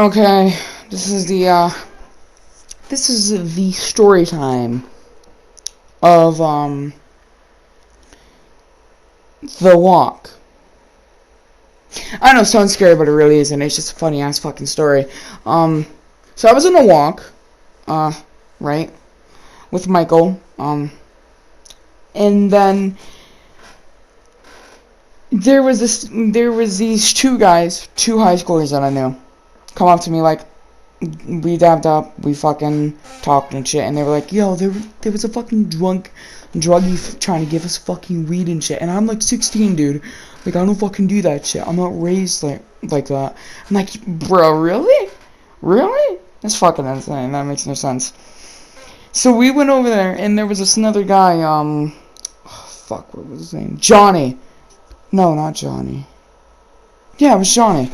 Okay, this is the story time of The Walk. I know it sounds scary, but it really isn't. It's just a funny ass fucking story. So I was in a walk, right, with Michael, and then there was these two guys, two high schoolers that I knew, come up to me like, we dabbed up, we fucking talked and shit, and they were like, yo, there was a fucking druggie trying to give us fucking weed and shit, and I'm like 16, dude. Like, I don't fucking do that shit. I'm not raised like that. I'm like, bro, really? Really? That's fucking insane. That makes no sense. So we went over there, and there was this another guy, fuck, what was his name? Johnny. No, not Johnny. Yeah, it was Johnny.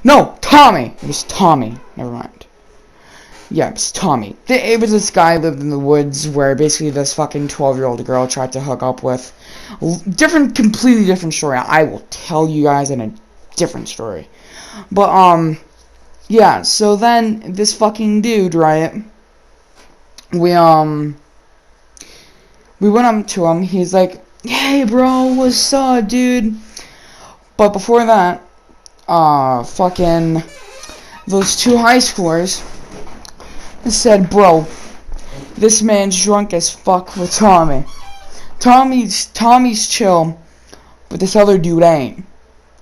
No, Tommy. It was Tommy. Never mind. Yeah, it was Tommy. It was this guy lived in the woods where basically this fucking 12-year-old girl tried to hook up with. Completely different story. I will tell you guys in a different story. But, yeah, so then this fucking dude, right? We went up to him. He's like, hey, bro, what's up, dude? But before that, fucking those two high schoolers said, bro, this man's drunk as fuck with Tommy. Tommy's chill, but this other dude ain't.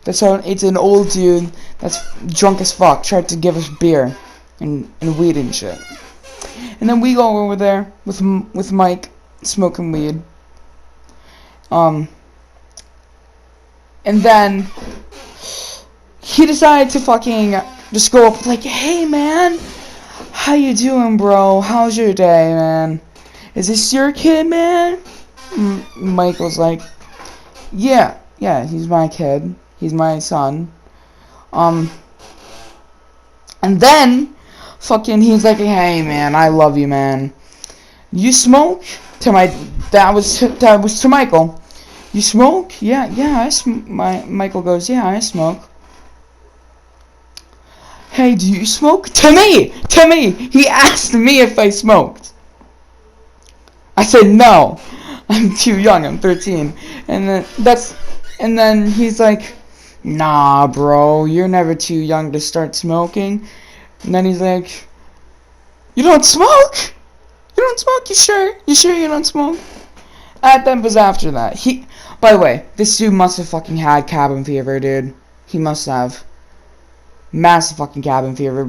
It's an old dude that's drunk as fuck, tried to give us beer and weed and shit. And then we go over there with Mike smoking weed. And then he decided to fucking just go up like, hey man, how you doing, bro? How's your day, man? Is this your kid, man? Michael's like, yeah, he's my kid. He's my son. And then fucking he's like, hey man, I love you, man. You smoke? That was to Michael. You smoke? Yeah, Michael goes, yeah, I smoke. Hey, do you smoke? To me! He asked me if I smoked. I said no. I'm too young, I'm 13. And then he's like, nah, bro, you're never too young to start smoking. And then he's like, you don't smoke? You don't smoke? You sure? You sure you don't smoke? That was after that. By the way, this dude must have fucking had cabin fever, dude. He must have. Massive fucking cabin fever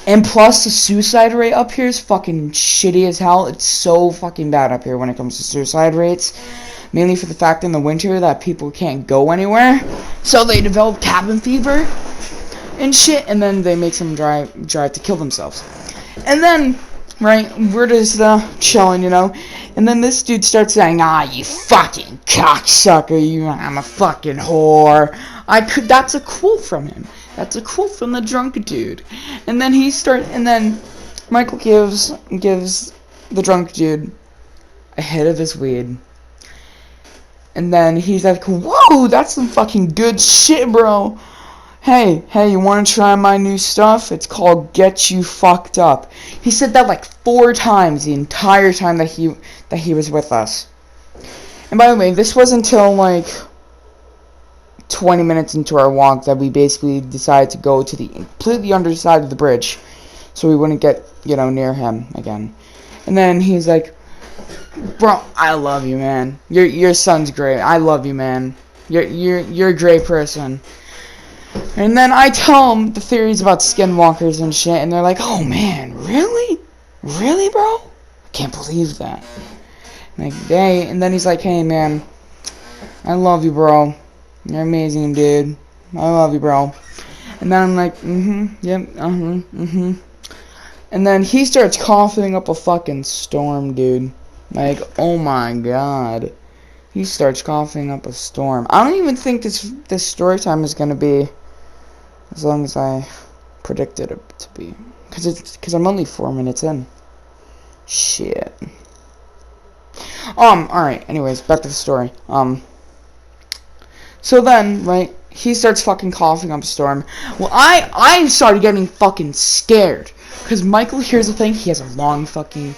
and plus the suicide rate up here is fucking shitty as hell. It's so fucking bad up here when it comes to suicide rates. Mainly for the fact in the winter that people can't go anywhere. So they develop cabin fever and shit, and then they make them drive to kill themselves. And then, right, we're just chilling, you know. And then this dude starts saying, you fucking cocksucker, I'm a fucking whore. That's a quote from him. That's a quote from the drunk dude. And then Michael gives the drunk dude a hit of his weed. And then he's like, whoa, that's some fucking good shit, bro. Hey, you want to try my new stuff? It's called Get You Fucked Up. He said that like 4 times the entire time that he was with us. And by the way, this was until like 20 minutes into our walk that we basically decided to go to the completely underside of the bridge so we wouldn't get, near him again. And then he's like, bro, I love you, man. Your son's great. I love you, man. You're a great person. And then I tell them the theories about skinwalkers and shit, and they're like, oh man, really? Really, bro? I can't believe that. And then he's like, hey man, I love you, bro. You're amazing, dude. I love you, bro. And then I'm like, yep, And then he starts coughing up a fucking storm, dude. Like, oh my god. He starts coughing up a storm. I don't even think this story time is gonna be as long as I predicted it to be. Cause I'm only 4 minutes in. Shit. Alright, anyways, back to the story. So then, right, he starts fucking coughing up a storm. Well, I started getting fucking scared. Because Michael, here's the thing, he has a long fucking...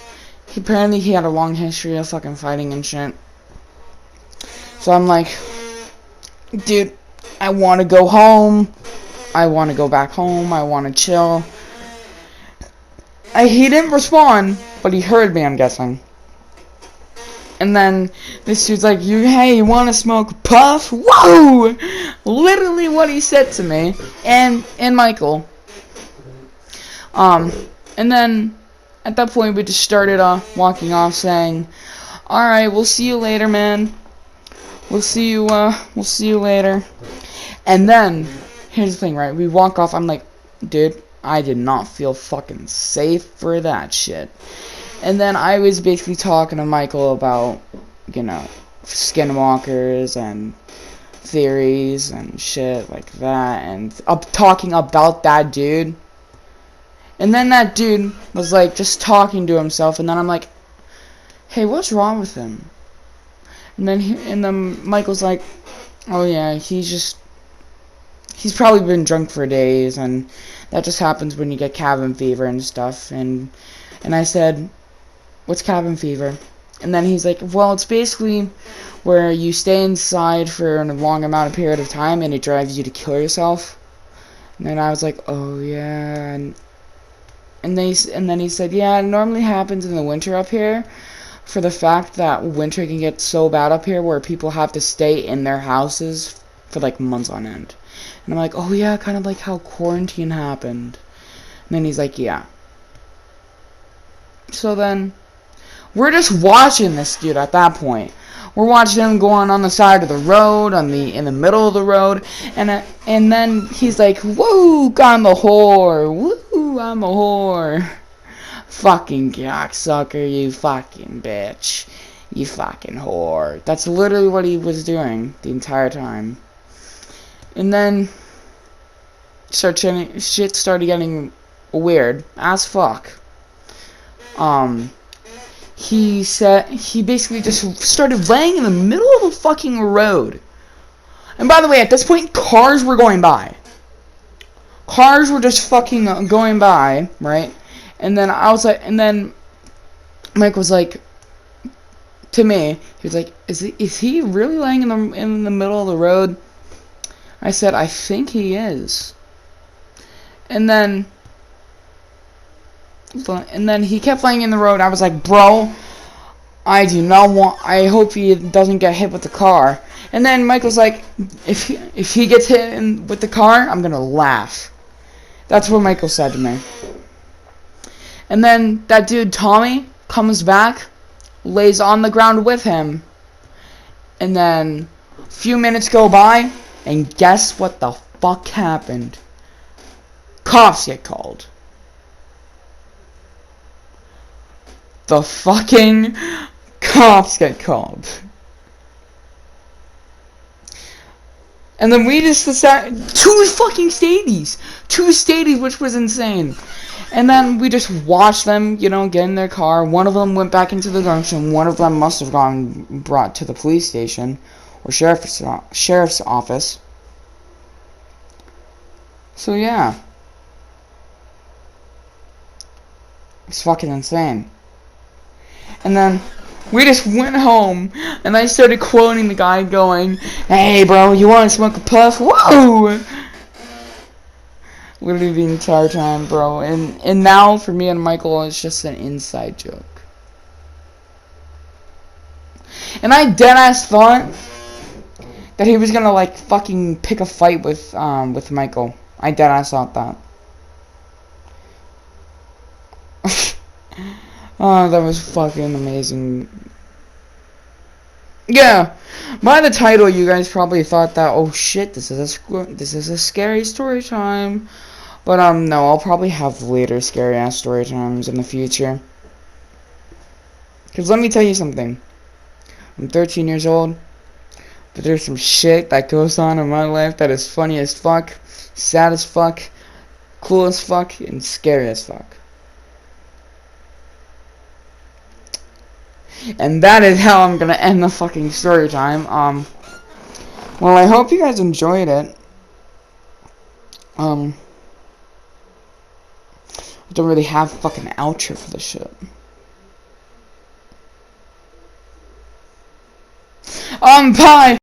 Apparently he had a long history of fucking fighting and shit. So I'm like, dude, I want to go home. I want to go back home. I want to chill. He didn't respond, but he heard me, I'm guessing. And then this dude's like, hey, you want to smoke puff? Whoa! Literally what he said to me and Michael. And then at that point we just started walking off, saying, "All right, we'll see you later, man. We'll see you later." And then here's the thing, right? We walk off. I'm like, dude, I did not feel fucking safe for that shit. And then I was basically talking to Michael about, you know, skinwalkers and theories and shit like that, and talking about that dude. And then that dude was like just talking to himself, and then I'm like, hey, what's wrong with him? And then Michael's like, oh yeah, he's probably been drunk for days, and that just happens when you get cabin fever and stuff. And I said, what's cabin fever? And then he's like, well, it's basically where you stay inside for a long amount of period of time and it drives you to kill yourself. And then I was like, oh yeah. And then he said, yeah, it normally happens in the winter up here, for the fact that winter can get so bad up here where people have to stay in their houses for like months on end. And I'm like, oh yeah, kind of like how quarantine happened. And then he's like, yeah. So then we're just watching this dude at that point. We're watching him going on the side of the road, in the middle of the road, and then he's like, "Woo, I'm a whore. Woo, I'm a whore. Fucking cocksucker, you fucking bitch. You fucking whore." That's literally what he was doing the entire time. And then shit started getting weird as fuck. He basically just started laying in the middle of a fucking road. And by the way, at this point, cars were going by. Cars were just fucking going by, right? And then I was like, and then Mike was like, to me, he was like, is he really laying in the middle of the road? I said, I think he is. And then he kept laying in the road. I was like, bro, I hope he doesn't get hit with the car. And then Michael's like, if he gets hit with the car, I'm gonna laugh. That's what Michael said to me. And then that dude Tommy comes back, lays on the ground with him, and then a few minutes go by, and guess what the fuck happened? Cops get called. The fucking cops get called. And then we just decided, two stadies, which was insane. And then we just watched them, you know, get in their car. One of them went back into the junction. One of them must have gotten brought to the police station or sheriff's office. So yeah, it's fucking insane. And then we just went home, and I started quoting the guy going, "Hey bro, you wanna smoke a puff? Whoa!" Literally the entire time, bro. And now, for me and Michael, it's just an inside joke. And I deadass thought that he was gonna, like, fucking pick a fight with Michael. I deadass thought that. Oh, that was fucking amazing. Yeah, by the title, you guys probably thought that, oh shit, this is a scary story time. But no, I'll probably have later scary ass story times in the future. Cause let me tell you something. I'm 13 years old, but there's some shit that goes on in my life that is funny as fuck, sad as fuck, cool as fuck, and scary as fuck. And that is how I'm gonna end the fucking story time. Well, I hope you guys enjoyed it. I don't really have fucking outro for this shit. Bye!